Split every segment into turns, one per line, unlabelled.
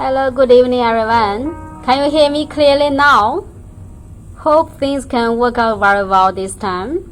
Hello, good evening everyone. Can you hear me clearly now? Hope things can work out very well this time.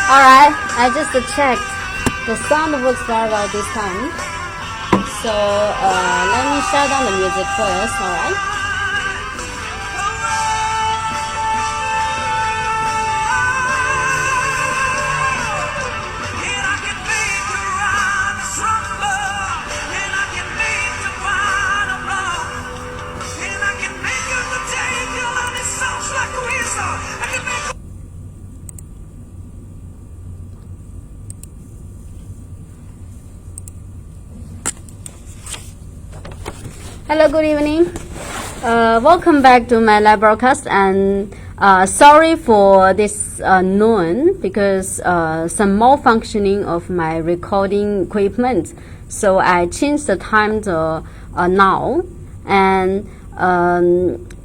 Alright, I just checked. The sound works very well this time. So let me shut down the music first, alright? Hello, good evening. Welcome back to my live broadcast, and sorry for this noon because some malfunctioning of my recording equipment. So I changed the time to now, and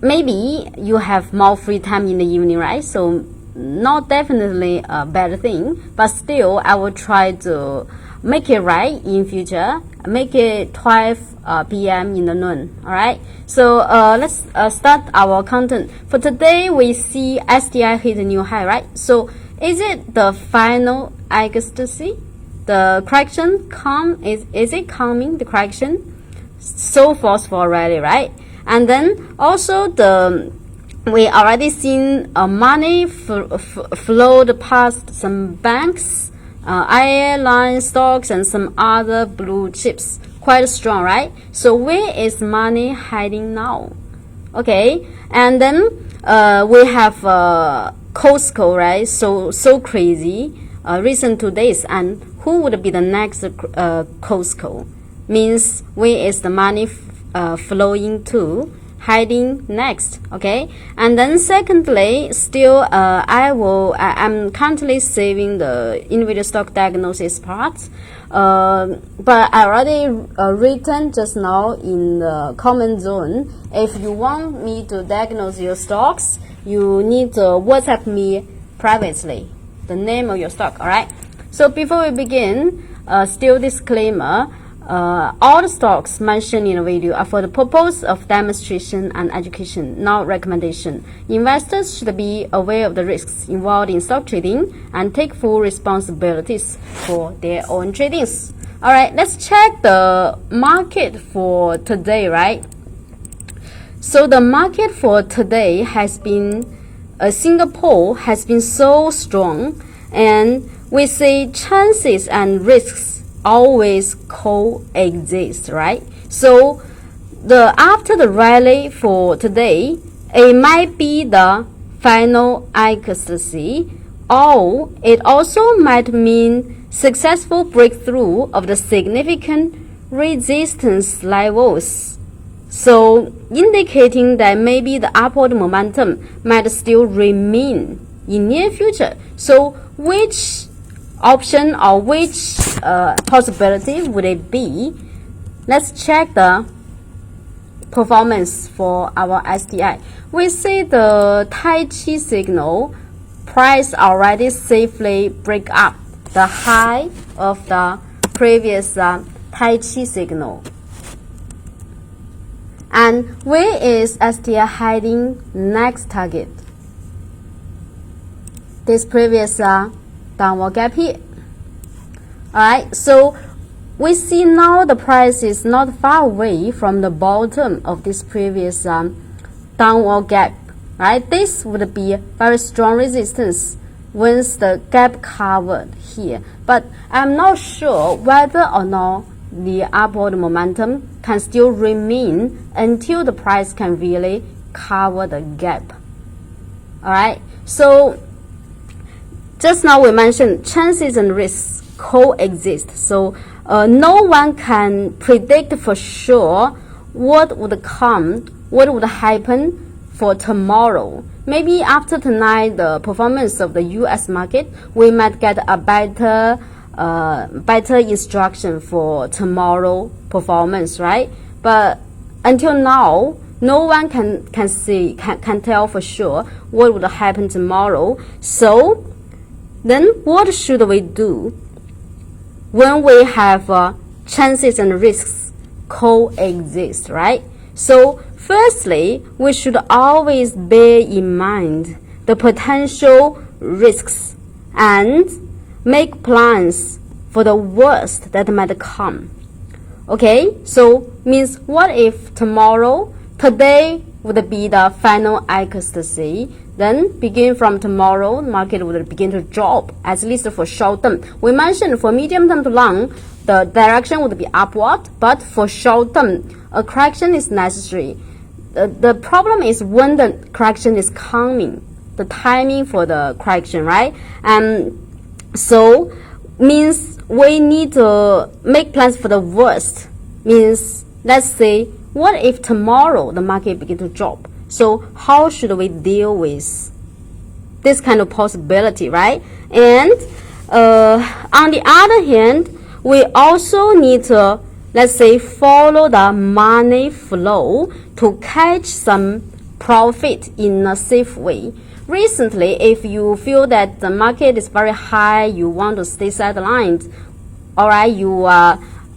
maybe you have more free time in the evening, right? So not definitely a bad thing, but still I will try to make it right in future. Make it 12 p.m. in the noon. All right. So let's start our content. For today, we see STI hit a new high, right? So is it the final ecstasy? The correction is it coming? The correction so forceful already, right? And then also we already seen money flowed past some banks, airline stocks, and some other blue chips. Quite strong, right? So where is money hiding now? Okay, and then we have Cosco, right? So crazy. Recent 2 days, and who would be the next Cosco? Means where is the money flowing to? hiding next, okay? And then secondly, still I'm currently saving the individual stock diagnosis part, but I already written just now in the comment zone. If you want me to diagnose your stocks, you need to WhatsApp me privately the name of your stock. All right, so before we begin, still disclaimer, all the stocks mentioned in the video are for the purpose of demonstration and education, not recommendation. Investors should be aware of the risks involved in stock trading and take full responsibilities for their own tradings. All right, let's check the market for today, right? So the market for today has been, Singapore has been so strong, and we see chances and risks always coexist, right? So after the rally for today, it might be the final ecstasy, or it also might mean successful breakthrough of the significant resistance levels, so indicating that maybe the upward momentum might still remain in near future. So which option or which possibility would it be? Let's check the performance for our STI. We see the Tai Chi signal price already safely break up the high of the previous Tai Chi signal. And where is STI hiding next target? This previous downward gap here. Alright, so we see now the price is not far away from the bottom of this previous downward gap. Right, this would be a very strong resistance once the gap covered here. But I'm not sure whether or not the upward momentum can still remain until the price can really cover the gap. Alright, so just now we mentioned chances and risks coexist. So no one can predict for sure what would come, what would happen for tomorrow. Maybe after tonight, the performance of the US market, we might get a better instruction for tomorrow performance, right? But until now, no one can tell for sure what would happen tomorrow. So then what should we do when we have chances and risks coexist, right? So firstly, we should always bear in mind the potential risks and make plans for the worst that might come. Okay, so means what if today would be the final ecstasy, then begin from tomorrow, the market would begin to drop, at least for short term. We mentioned for medium term to long, the direction would be upward, but for short term, a correction is necessary. The problem is when the correction is coming, the timing for the correction, right? And so means we need to make plans for the worst. Means, let's say, what if tomorrow the market begin to drop? So how should we deal with this kind of possibility, right? And on the other hand, we also need to, let's say, follow the money flow to catch some profit in a safe way. Recently, if you feel that the market is very high, you want to stay sidelined, all right, you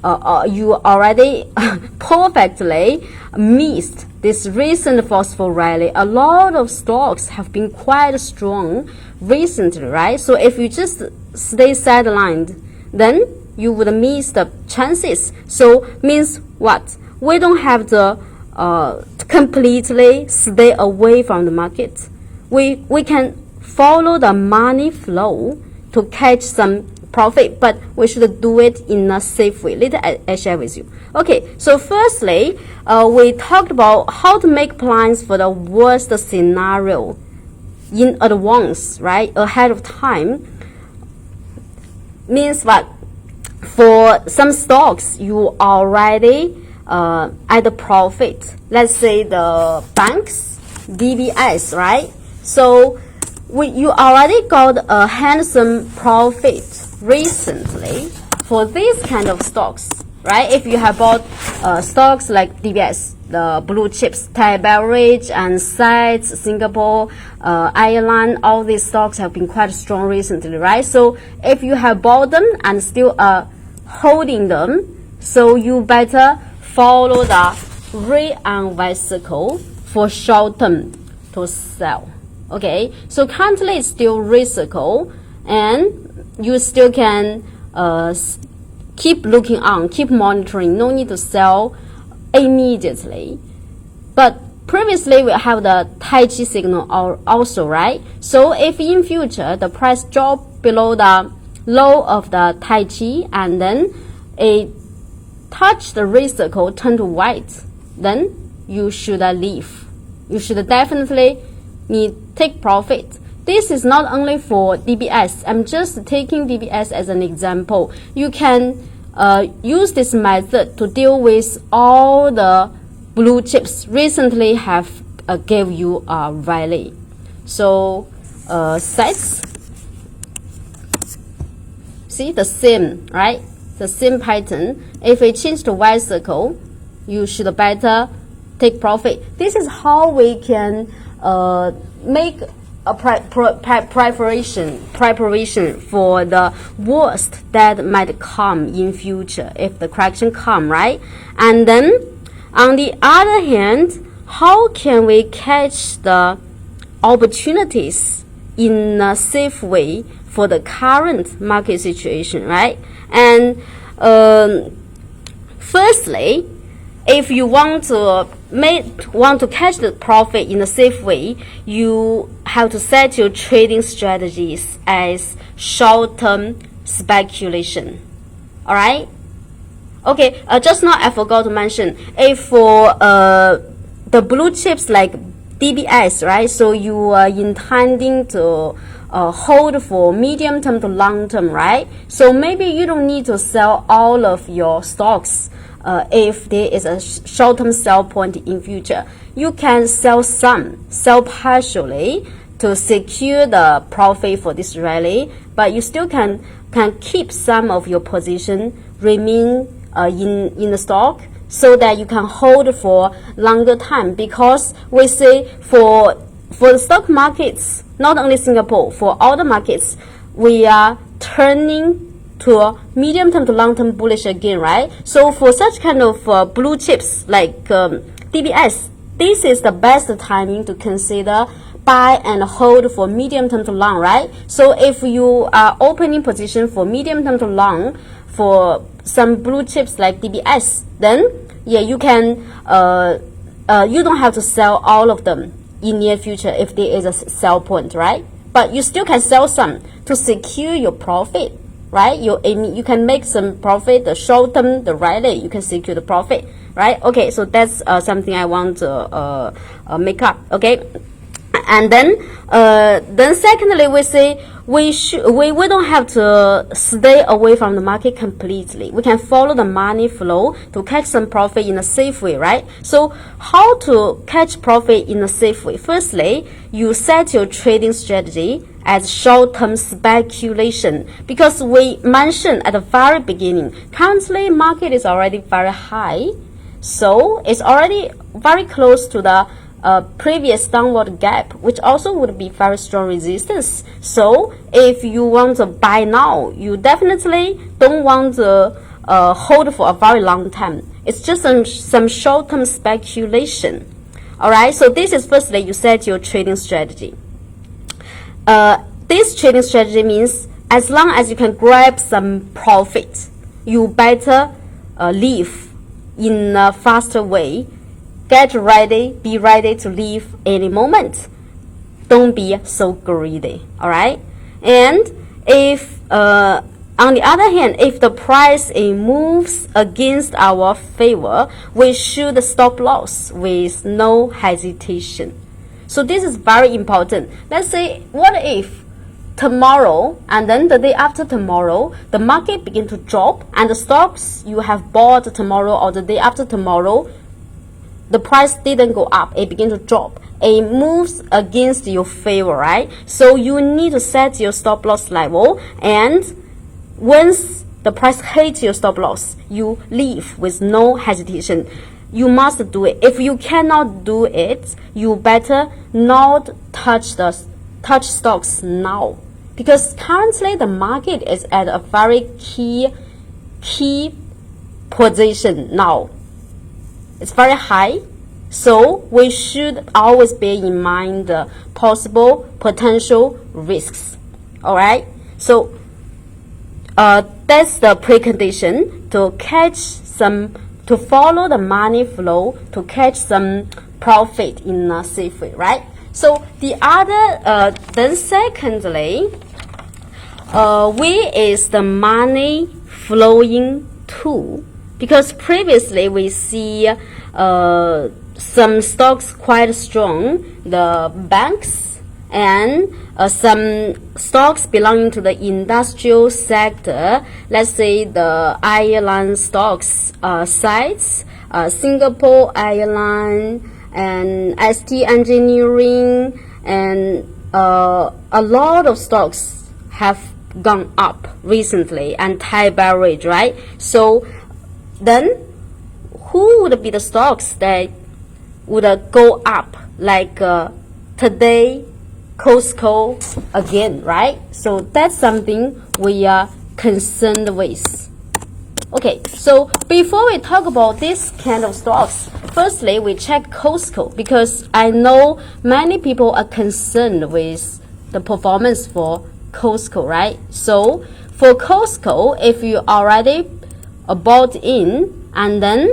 already perfectly missed this recent forceful rally. A lot of stocks have been quite strong recently, right? So if you just stay sidelined, then you would miss the chances. So means what? We don't have to completely stay away from the market. We can follow the money flow to catch some profit, but we should do it in a safe way. Later I share with you. Okay, so firstly, we talked about how to make plans for the worst scenario in advance, right? Ahead of time. Means what? For some stocks, you already at the profit. Let's say the banks, DBS, right? So you already got a handsome profit recently for these kind of stocks, right? If you have bought stocks like DBS, the blue chips, Thai Beverage and Sites, Singapore, Airline, all these stocks have been quite strong recently, right? So if you have bought them and still holding them, so you better follow the re-unwind cycle for short term to sell. Okay, so currently it's still re-cycle, and you still can keep looking on, keep monitoring. No need to sell immediately. But previously we have the Tai Chi signal also, right? So if in future the price drop below the low of the Tai Chi and then it touch the re-cycle, turn to white, then you should leave. You should definitely take profit. This is not only for DBS. I'm just taking DBS as an example. You can use this method to deal with all the blue chips recently have gave you a rally. So sets, see the same, right? The same pattern. If we change the Y circle, you should better take profit. This is how we can make a preparation for the worst that might come in future if the correction come, right? And then on the other hand, how can we catch the opportunities in a safe way for the current market situation, right? And firstly, if you want to catch the profit in a safe way, you have to set your trading strategies as short-term speculation. All right? Okay. Just now I forgot to mention, if for the blue chips like DBS, right? So you are intending to hold for medium term to long term, right? So maybe you don't need to sell all of your stocks. If there is a short-term sell point in future, you can sell partially to secure the profit for this rally, but you still can keep some of your position remain in the stock so that you can hold for longer time. Because we say for the stock markets, not only Singapore, for all the markets, we are turning to a medium-term to long-term bullish again, right? So for such kind of blue chips like DBS, this is the best timing to consider buy and hold for medium-term to long, right? So if you are opening position for medium-term to long for some blue chips like DBS, then yeah, you can you don't have to sell all of them in near future if there is a sell point, right? But you still can sell some to secure your profit, right? You can make some profit, the short term, the rally, you can secure the profit, right? Okay, so that's something I want to make up, okay? And then secondly, we say we don't have to stay away from the market completely. We can follow the money flow to catch some profit in a safe way, right? So how to catch profit in a safe way? Firstly, you set your trading strategy as short-term speculation, because we mentioned at the very beginning, currently market is already very high, so it's already very close to the previous downward gap, which also would be very strong resistance. So if you want to buy now, you definitely don't want to hold for a very long time. It's just some short-term speculation. All right, so this is firstly you set your trading strategy. This trading strategy means as long as you can grab some profit, you better leave in a faster way. Get ready, be ready to leave any moment. Don't be so greedy, all right? And if, on the other hand, if the price moves against our favor, we should stop loss with no hesitation. So this is very important. Let's say, what if tomorrow, and then the day after tomorrow, the market begin to drop, and the stocks you have bought tomorrow or the day after tomorrow, the price didn't go up, it begin to drop. It moves against your favor, right? So you need to set your stop loss level, and once the price hits your stop loss, you leave with no hesitation. You must do it. If you cannot do it, you better not touch stocks now, because currently the market is at a very key position now. It's very high, so we should always bear in mind the possible potential risks. All right, so that's the precondition to follow the money flow, to catch some profit in a safe way, right? So the other, then secondly, where is the money flowing to? Because previously we see some stocks quite strong, the banks, and some stocks belonging to the industrial sector. Let's say the airline stocks, sites, Singapore Airline and STI Engineering, and a lot of stocks have gone up recently, and Thai beverage, right? So then who would be the stocks that would go up, like today Cosco again, right? So that's something we are concerned with. Okay, so before we talk about this kind of stocks, firstly we check Cosco, because I know many people are concerned with the performance for Cosco, right? So for Cosco, if you already bought in, and then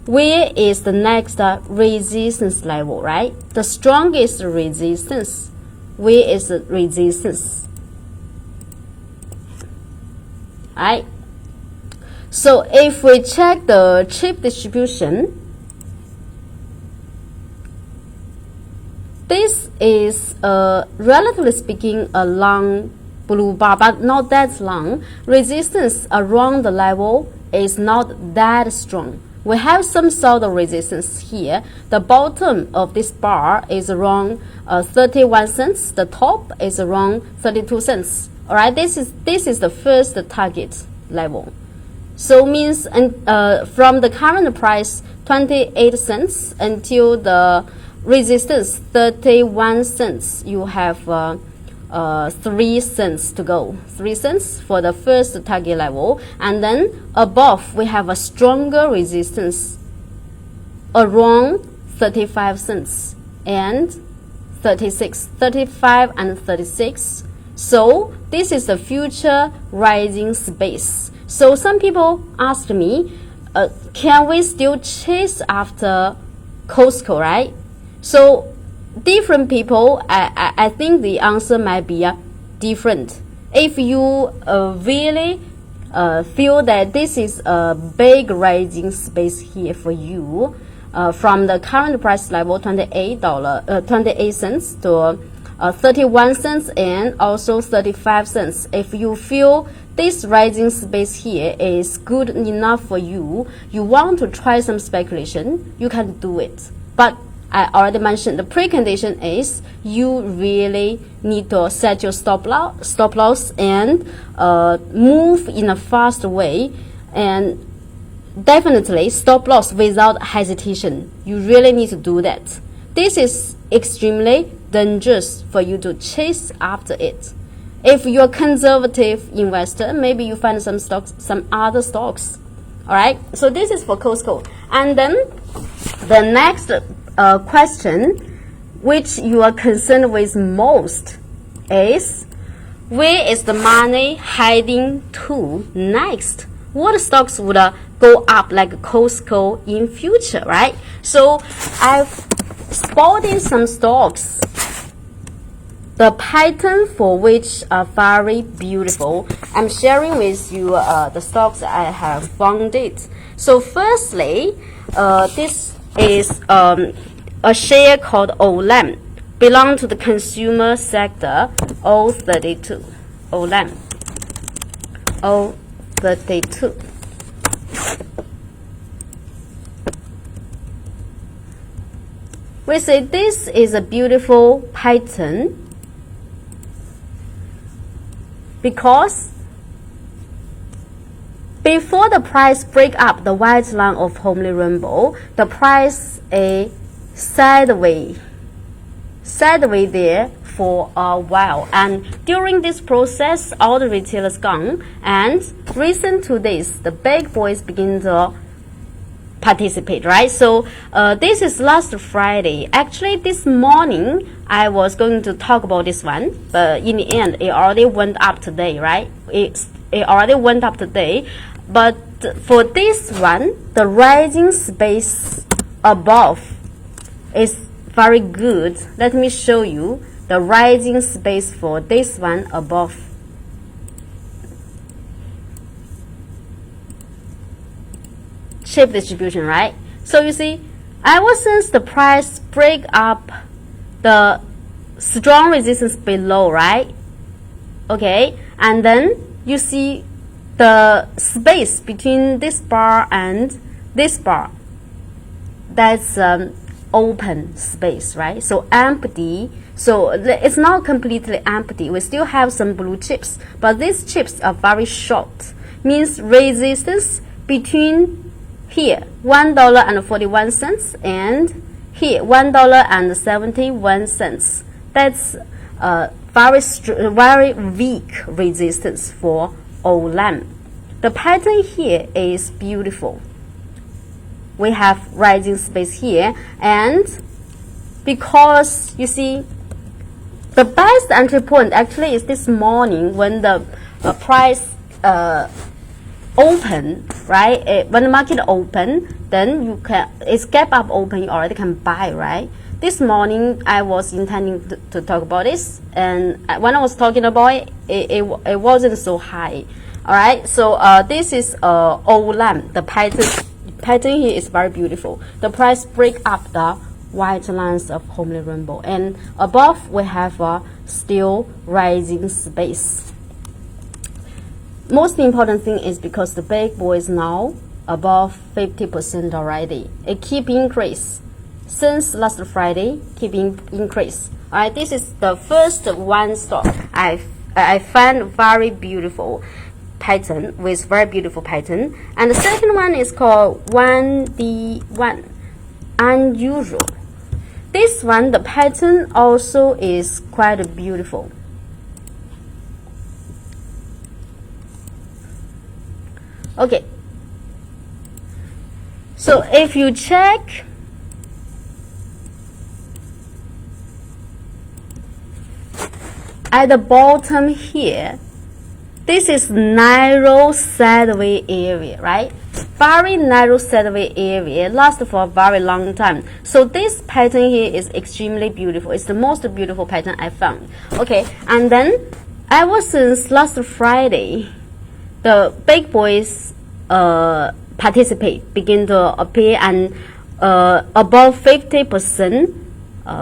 where is the next resistance level, right? The strongest resistance. Where is the resistance? Right? So if we check the chip distribution, this is relatively speaking a long blue bar, but not that long. Resistance around the level is not that strong. We have some sort of resistance here. The bottom of this bar is around 31 cents. The top is around 32 cents. All right, this is the first target level. So means from the current price 28 cents until the resistance 31 cents, you have 3 cents to go. 3 cents for the first target level, and then above we have a stronger resistance around 35 cents and 35 and 36. So this is the future rising space. So some people asked me, can we still chase after Cosco, right? So different people, I think the answer might be different. If you really feel that this is a big rising space here for you, from the current price level $28 cents to 31 cents and also 35 cents. If you feel this rising space here is good enough for you, you want to try some speculation, you can do it. But I already mentioned the precondition is you really need to set your stop loss and move in a fast way, and definitely stop loss without hesitation. You really need to do that. This is extremely dangerous for you to chase after it. If you're a conservative investor, maybe you find some stocks, some other stocks. All right. So this is for Cosco, and then the next question which you are concerned with most is, where is the money heading to next? What stocks would go up like Cosco in future, right? So I've spotted some stocks, the pattern for which are very beautiful. I'm sharing with you the stocks I have found it. So firstly, this is a share called OLAM. belong to the consumer sector, O32, O-lamp, O32. We say this is a beautiful pattern because before the price break up the white line of Homely Rainbow, the price is sideways there for a while, and during this process all the retailers gone, and recent to this the big boys begin to participate, right? So this is last Friday. Actually this morning I was going to talk about this one, but in the end it already went up today, right? It already went up today. But for this one, the rising space above is very good. Let me show you the rising space for this one above. Shape distribution, right? So you see, ever since the price break up the strong resistance below, right? Okay, and then you see the space between this bar and this bar, that's open space, right? So empty. So it's not completely empty. We still have some blue chips, but these chips are very short. Means resistance between here $1.41 and here $1.71. That's very weak resistance for O-lamp. The pattern here is beautiful. We have rising space here, and because you see the best entry point actually is this morning when the price open, right? When the market open, then you can, it's gap up open, you already can buy, right? This morning I was intending to talk about this, and when I was talking about it wasn't so high. All right, so this is O-lamp. The pattern here is very beautiful. The price break up the white lines of Homely Rainbow, and above we have a still rising space. Most important thing is because the big boy is now above 50% already. It keep increase since last Friday, keep increase. All right, this is the first one stock I find very beautiful pattern, with very beautiful pattern, and the second one is called 1D1 unusual. This one, the pattern also is quite beautiful. Okay, so if you check at the bottom here, this is narrow sideways area, right? Very narrow sideways area, lasts for a very long time. So this pattern here is extremely beautiful. It's the most beautiful pattern I found. Okay, and then ever since last Friday, the big boys begin to appear, and above 50%.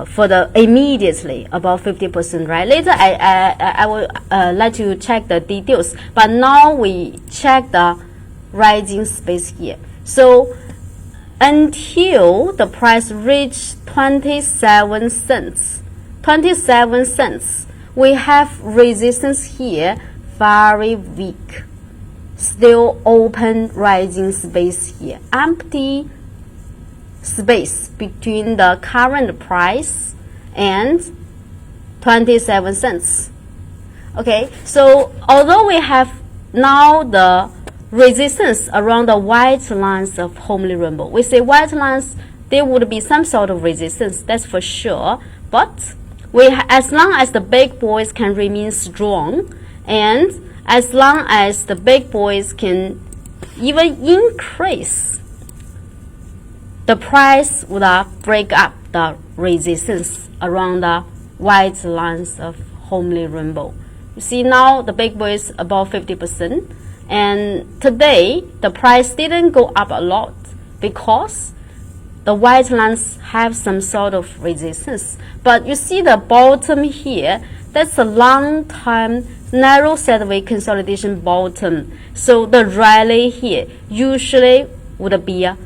For the immediately above 50%, right? Later I will let you check the details, but now we check the rising space here. So until the price reached 27 cents, we have resistance here, very weak, still open rising space here, empty space between the current price and 27 cents. Okay, so although we have now the resistance around the white lines of Homely Rainbow, we say white lines, there would be some sort of resistance, that's for sure, but as long as the big boys can remain strong, and as long as the big boys can even increase, the price would break up the resistance around the white lines of Homely Rainbow. You see now the big boy is above 50%, and today the price didn't go up a lot because the white lines have some sort of resistance. But you see the bottom here, that's a long time narrow sideways consolidation bottom. So the rally here usually would be a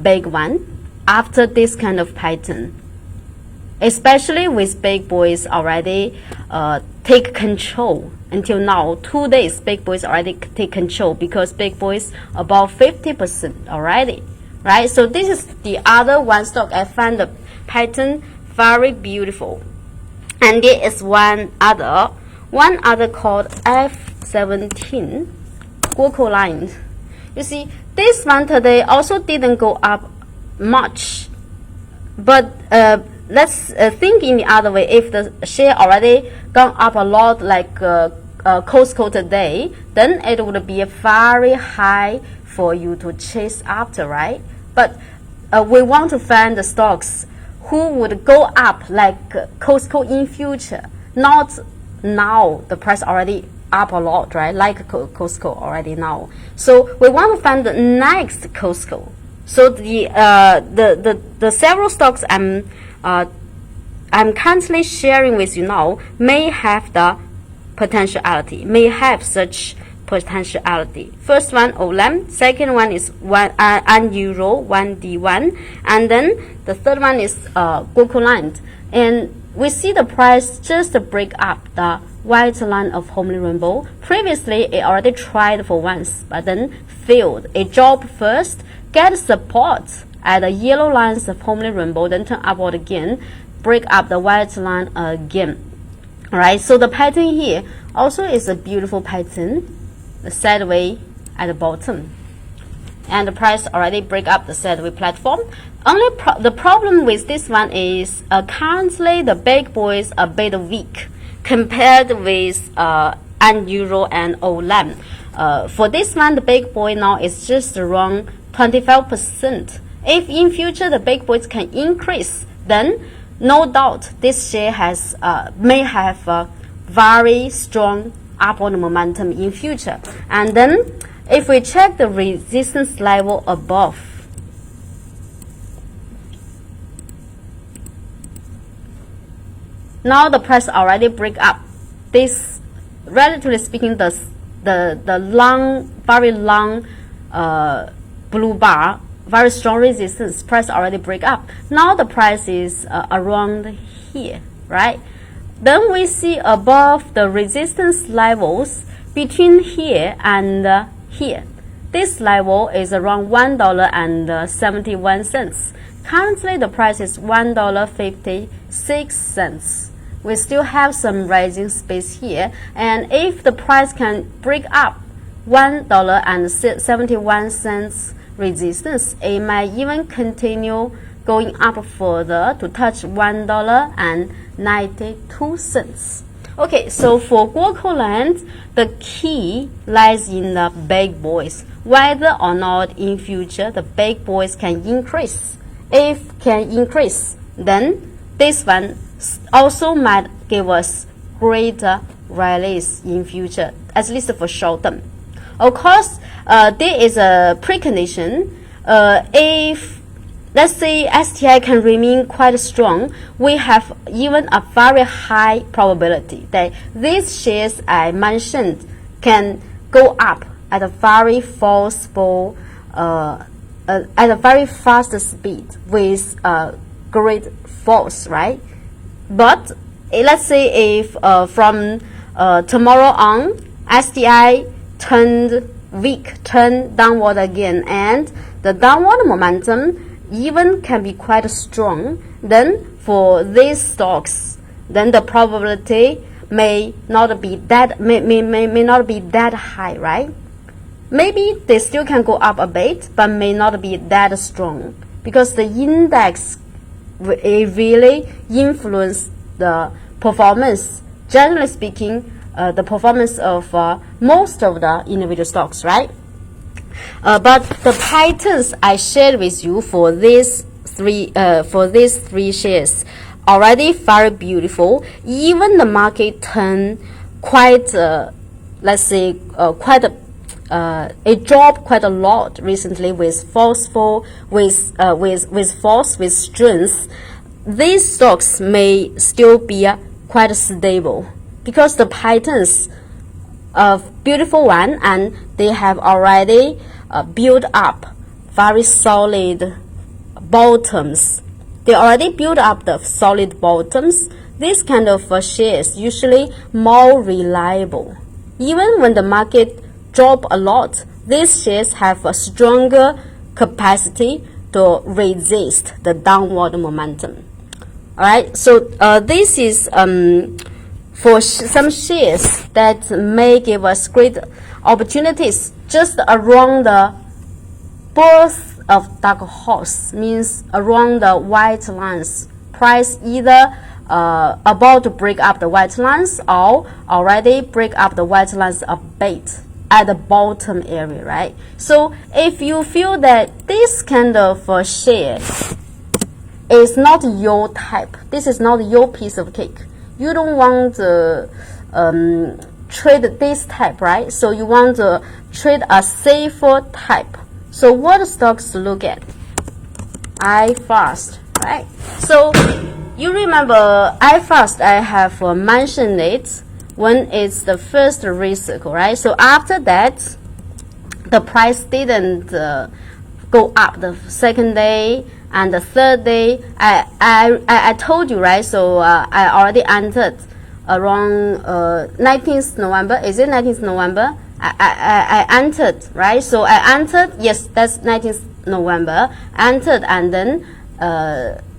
big one after this kind of pattern. Especially with big boys already take control. Until now, 2 days, big boys already take control because big boys above 50% already, right? So this is the other one stock. I find the pattern very beautiful. And there is one other called F17, Cosco line. You see, this one today also didn't go up much, but let's think in the other way. If the share already gone up a lot like Cosco today, then it would be a very high for you to chase after, right? But we want to find the stocks who would go up like Cosco in future, not now. The price already up a lot, right? Like Cosco already now. So we want to find the next Cosco. So the several stocks I'm currently sharing with you now may have the potentiality, may have such potentiality. First one, OLEM. Second one is Euro 1D1, and then the third one is Cosco line. And we see the price just break up the white line of Homely Rainbow. Previously, it already tried for once, but then failed. It dropped first, get support at the yellow lines of Homely Rainbow, then turn upward again, break up the white line again. Alright, so the pattern here also is a beautiful pattern, the sideways at the bottom. And the price already break up the sideways platform. Only the problem with this one is currently the big boys are a bit weak compared with Euro and OLEM. For this one, the big boy now is just around 25%. If in future the big boys can increase, then no doubt this share has may have a very strong upward momentum in future. And then if we check the resistance level above, now the price already break up this, relatively speaking, the long, very long blue bar, very strong resistance, price already break up. Now the price is around here, right? Then we see above the resistance levels between here and here. This level is around $1.71. Currently the price is $1.56. We still have some rising space here, and if the price can break up $1.71 resistance, it might even continue going up further to touch $1.92. Okay, so for Cosco line, the key lies in the big boys. Whether or not in future the big boys can increase. If can increase, then this one also might give us greater rallies in future, at least for short term. Of course, there is a precondition. If let's say STI can remain quite strong, we have even a very high probability that these shares I mentioned can go up at a very forceful, at a very fast speed with great force, right? But let's say if from tomorrow on, STI turned weak, turned downward again, and the downward momentum even can be quite strong, then for these stocks, then the probability may not be that may not be that high, right? Maybe they still can go up a bit, but may not be that strong because the index really influence the performance. Generally speaking, the performance of most of the individual stocks, right? But the patterns I shared with you for these three shares already very beautiful. Even the market turned quite, let's say, quite it dropped quite a lot recently with forceful, with force, with strength. These stocks may still be quite stable because the patterns of beautiful one, and they have already built up very solid bottoms. They already built up the solid bottoms. This kind of shares usually more reliable. Even when the market drop a lot, these shares have a stronger capacity to resist the downward momentum. Alright, so this is for some shares that may give us great opportunities just around the birth of dark horse, means around the white lines. Price either about to break up the white lines or already break up the white lines a bit at the bottom area, right? So if you feel that this kind of share is not your type, this is not your piece of cake, you don't want to trade this type, right? So you want to trade a safer type. So what stocks to look at? iFast, right? So you remember iFast, I have mentioned it when it's the first recycle, right? So after that, the price didn't go up the second day and the third day. I told you, right? So I already entered around 19th November. Is it 19th November? I entered, right? So I entered, yes, that's 19th November, entered, and then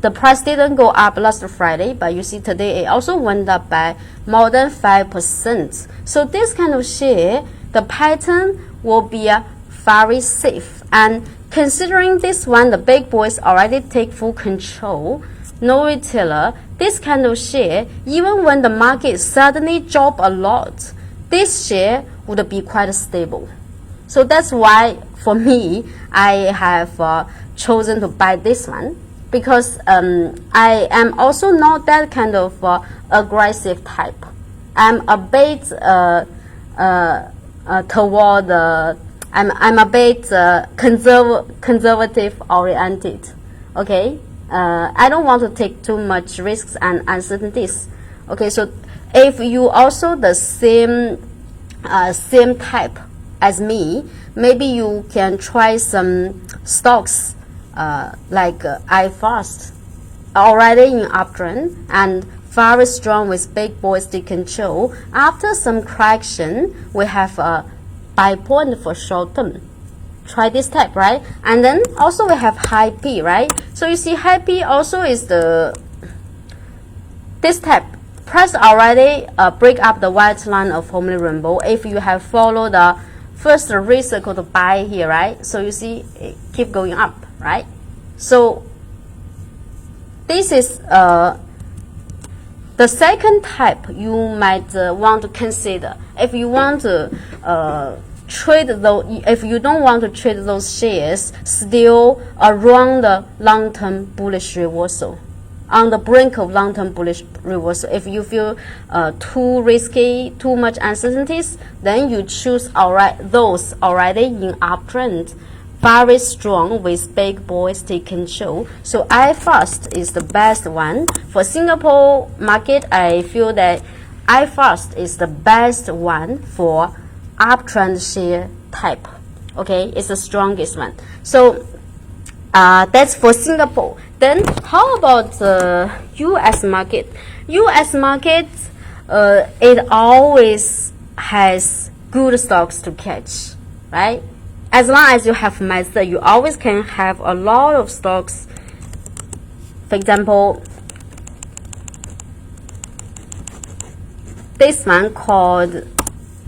the price didn't go up last Friday, but you see today it also went up by more than 5%. So this kind of share, the pattern will be very safe. And considering this one, the big boys already take full control, no retailer, this kind of share, even when the market suddenly drop a lot, this share would be quite stable. So that's why for me, I have chosen to buy this one, because I am also not that kind of aggressive type. I'm a bit toward I'm a bit conservative oriented. Okay, I don't want to take too much risks and uncertainties. Okay, so if you also the same type as me, maybe you can try some stocks like iFast, already in uptrend and very strong with big boys take control. After some correction, we have a buy point for short term. Try this type, right? And then also we have high P, right? So you see high P also is this type. Price already break up the white line of homely rainbow. If you have followed the first recycle to buy here, right? So you see it keep going up, right? So this is the second type you might want to consider if you want to trade those. If you don't want to trade those shares still around the long-term bullish reversal, on the brink of long-term bullish reversal. If you feel too risky, too much uncertainties, then you choose those already in uptrend, very strong with big boys take control. So iFast is the best one. For Singapore market, I feel that iFast is the best one for uptrend share type. Okay, it's the strongest one. So that's for Singapore. Then how about the US market? US market, it always has good stocks to catch, right? As long as you have master, you always can have a lot of stocks. For example, this one called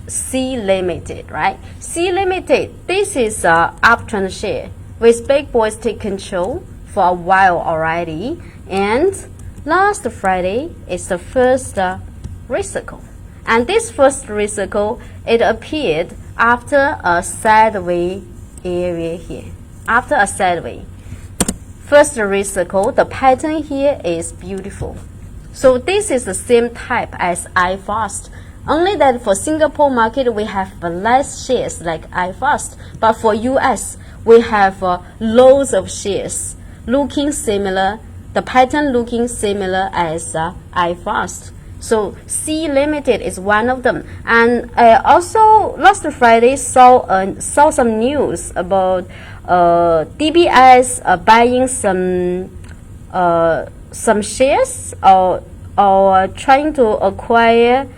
C Limited, right? C Limited, this is a uptrend share with big boys take control for a while already, and last Friday is the first recycle, and this first recycle, it appeared after a sideways area here. After a sideways first recycle, the pattern here is beautiful. So this is the same type as iFast. Only that for Singapore market we have less shares like iFast, but for US we have loads of shares looking similar, the pattern looking similar as iFast. So C Limited is one of them. And I also last Friday saw some news about DBS buying some shares or trying to acquire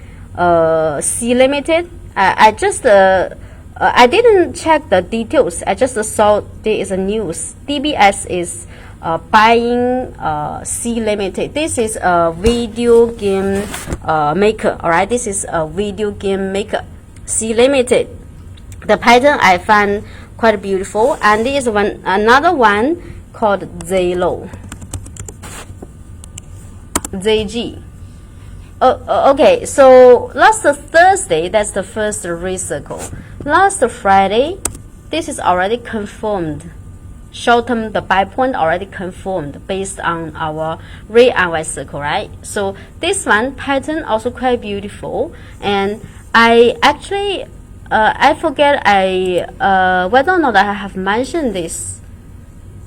C Limited. I I didn't check the details. I just saw there is a news. DBS is buying C Limited. This is a video game maker. All right, this is a video game maker. C Limited. The pattern I find quite beautiful, and there is another one called ZG. Okay, so last Thursday, that's the first recircle. Last Friday, this is already confirmed. Short term, the buy point already confirmed based on our red and white circle, right? So this one pattern also quite beautiful, and I actually I forget whether or not I have mentioned this.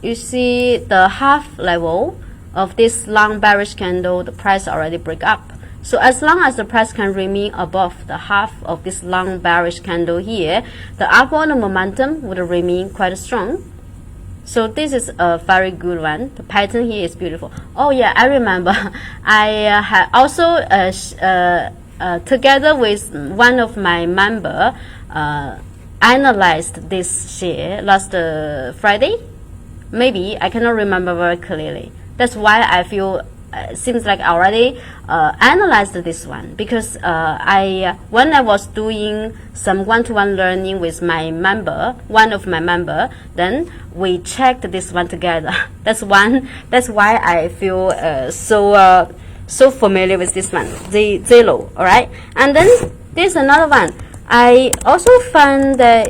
You see the half level of this long bearish candle, the price already break up. So as long as the price can remain above the half of this long bearish candle here, the upward momentum would remain quite strong. So this is a very good one. The pattern here is beautiful. Oh yeah, I remember. I had also together with one of my member analyzed this share last Friday. Maybe I cannot remember very clearly. That's why I feel seems like I already analyzed this one, because when I was doing some one-to-one learning with my member, one of my member, then we checked this one together. That's why I feel so familiar with this one, zero. All right, and then there's another one. I also found that